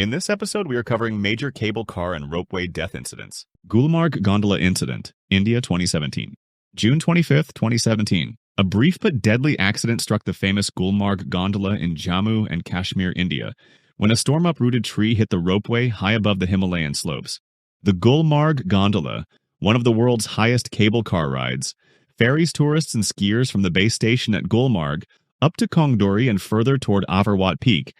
In this episode, we are covering major cable car and ropeway death incidents. Gulmarg Gondola Incident, India 2017. June 25th, 2017. A brief but deadly accident struck the famous Gulmarg Gondola in Jammu and Kashmir, India, when a storm-uprooted tree hit the ropeway high above the Himalayan slopes. The Gulmarg Gondola, one of the world's highest cable car rides, ferries tourists and skiers from the base station at Gulmarg up to Kongdori and further toward Avarwat Peak,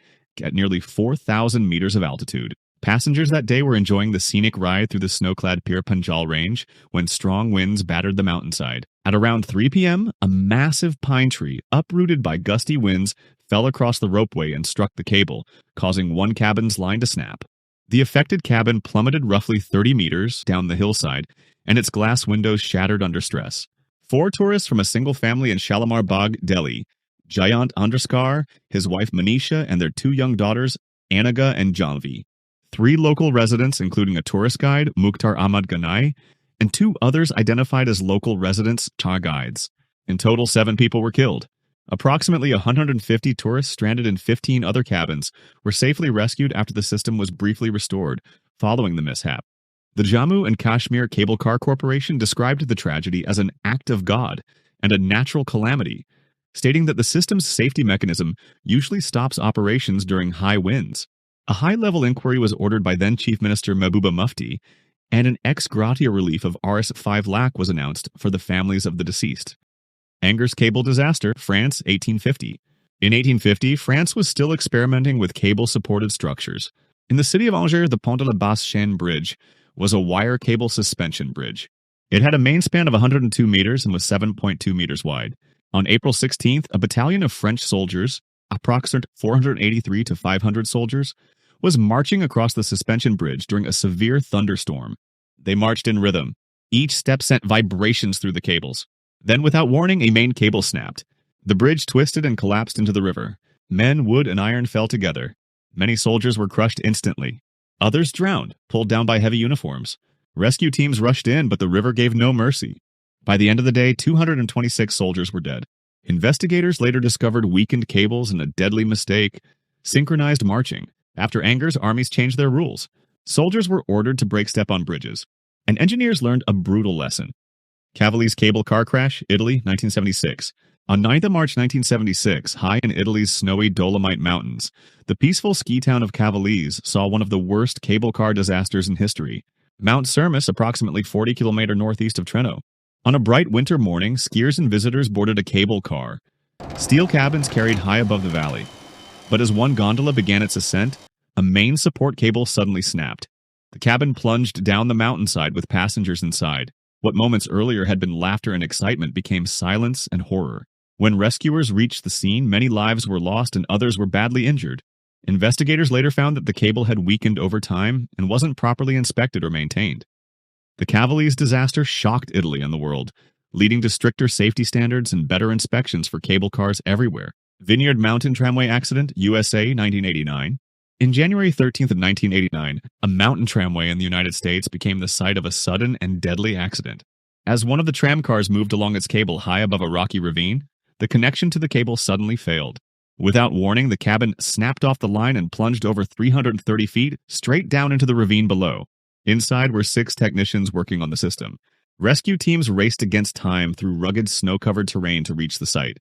at nearly 4,000 meters of altitude. Passengers that day were enjoying the scenic ride through the snow-clad Pir Panjal range when strong winds battered the mountainside. At around 3 p.m., a massive pine tree, uprooted by gusty winds, fell across the ropeway and struck the cable, causing one cabin's line to snap. The affected cabin plummeted roughly 30 meters down the hillside, and its glass windows shattered under stress. 4 tourists from a single family in Shalimar Bagh, Delhi, Jayant Andraskar, his wife Manisha, and their 2 young daughters, Anaga and Janvi. 3 local residents, including a tourist guide, Mukhtar Ahmad Ganai, and 2 others identified as local residents, tar guides. In total, 7 people were killed. Approximately 150 tourists stranded in 15 other cabins were safely rescued after the system was briefly restored, following the mishap. The Jammu and Kashmir Cable Car Corporation described the tragedy as an act of God and a natural calamity, stating that the system's safety mechanism usually stops operations during high winds. A high-level inquiry was ordered by then-Chief Minister Mehbooba Mufti, and an ex gratia relief of Rs 5 lakh was announced for the families of the deceased. Angers cable disaster, France, 1850. In 1850, France was still experimenting with cable-supported structures. In the city of Angers, the Pont de la Basse-Chaîne Bridge was a wire cable suspension bridge. It had a main span of 102 meters and was 7.2 meters wide. On April 16th, a battalion of French soldiers, approximately 483 to 500 soldiers, was marching across the suspension bridge during a severe thunderstorm. They marched in rhythm. Each step sent vibrations through the cables. Then, without warning, a main cable snapped. The bridge twisted and collapsed into the river. Men, wood, and iron fell together. Many soldiers were crushed instantly. Others drowned, pulled down by heavy uniforms. Rescue teams rushed in, but the river gave no mercy. By the end of the day, 226 soldiers were dead. Investigators later discovered weakened cables and a deadly mistake: synchronized marching. After Angers, armies changed their rules. Soldiers were ordered to break step on bridges, and engineers learned a brutal lesson. Cavalese cable car crash, Italy, 1976. On 9th of March 1976, high in Italy's snowy Dolomite Mountains, the peaceful ski town of Cavalese saw one of the worst cable car disasters in history. Mount Cermis, approximately 40 km northeast of Trento. On a bright winter morning, skiers and visitors boarded a cable car. Steel cabins carried high above the valley. But as one gondola began its ascent, a main support cable suddenly snapped. The cabin plunged down the mountainside with passengers inside. What moments earlier had been laughter and excitement became silence and horror. When rescuers reached the scene, many lives were lost and others were badly injured. Investigators later found that the cable had weakened over time and wasn't properly inspected or maintained. The Cavalese disaster shocked Italy and the world, leading to stricter safety standards and better inspections for cable cars everywhere. Vineyard Mountain Tramway Accident, USA, 1989. In January 13th of 1989, a mountain tramway in the United States became the site of a sudden and deadly accident. As one of the tram cars moved along its cable high above a rocky ravine, the connection to the cable suddenly failed. Without warning, the cabin snapped off the line and plunged over 330 feet straight down into the ravine below. Inside were 6 technicians working on the system. Rescue teams raced against time through rugged snow-covered terrain to reach the site.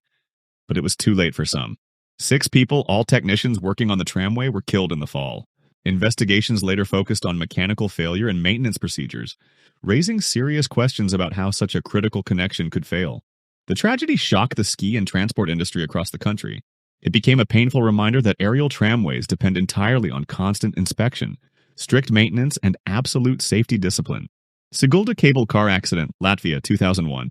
But it was too late for some. 6 people, all technicians working on the tramway, were killed in the fall. Investigations later focused on mechanical failure and maintenance procedures, raising serious questions about how such a critical connection could fail. The tragedy shocked the ski and transport industry across the country. It became a painful reminder that aerial tramways depend entirely on constant inspection, strict maintenance, and absolute safety discipline. Sigulda cable car accident, Latvia, 2001.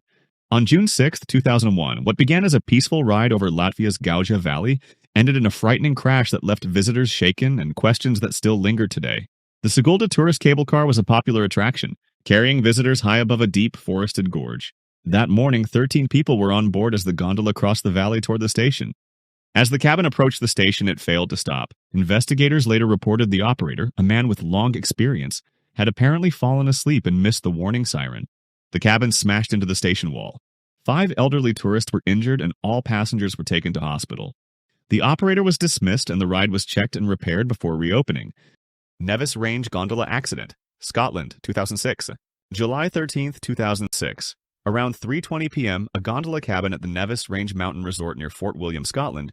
On June 6, 2001, what began as a peaceful ride over Latvia's Gauja Valley ended in a frightening crash that left visitors shaken and questions that still linger today. The Sigulda tourist cable car was a popular attraction, carrying visitors high above a deep forested gorge. That morning, 13 people were on board as the gondola crossed the valley toward the station. As the cabin approached the station, it failed to stop. Investigators later reported the operator, a man with long experience, had apparently fallen asleep and missed the warning siren. The cabin smashed into the station wall. 5 elderly tourists were injured and all passengers were taken to hospital. The operator was dismissed and the ride was checked and repaired before reopening, Nevis Range Gondola Accident, Scotland, 2006. July 13, 2006. Around 3:20 p.m., a gondola cabin at the Nevis Range Mountain Resort near Fort William, Scotland,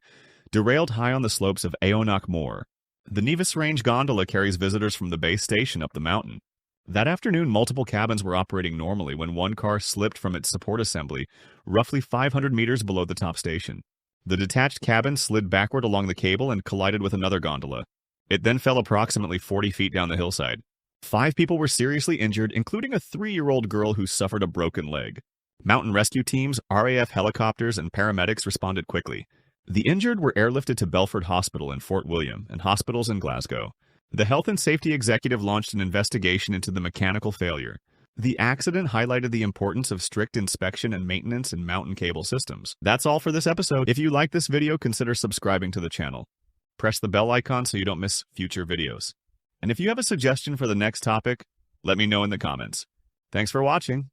derailed high on the slopes of Aonach Moor. The Nevis Range gondola carries visitors from the base station up the mountain. That afternoon, multiple cabins were operating normally when one car slipped from its support assembly, roughly 500 meters below the top station. The detached cabin slid backward along the cable and collided with another gondola. It then fell approximately 40 feet down the hillside. 5 people were seriously injured, including a 3-year-old girl who suffered a broken leg. Mountain rescue teams, RAF helicopters, and paramedics responded quickly. The injured were airlifted to Belford Hospital in Fort William and hospitals in Glasgow. The Health and Safety Executive launched an investigation into the mechanical failure. The accident highlighted the importance of strict inspection and maintenance in mountain cable systems. That's all for this episode. If you like this video, consider subscribing to the channel. Press the bell icon so you don't miss future videos. And if you have a suggestion for the next topic, let me know in the comments. Thanks for watching.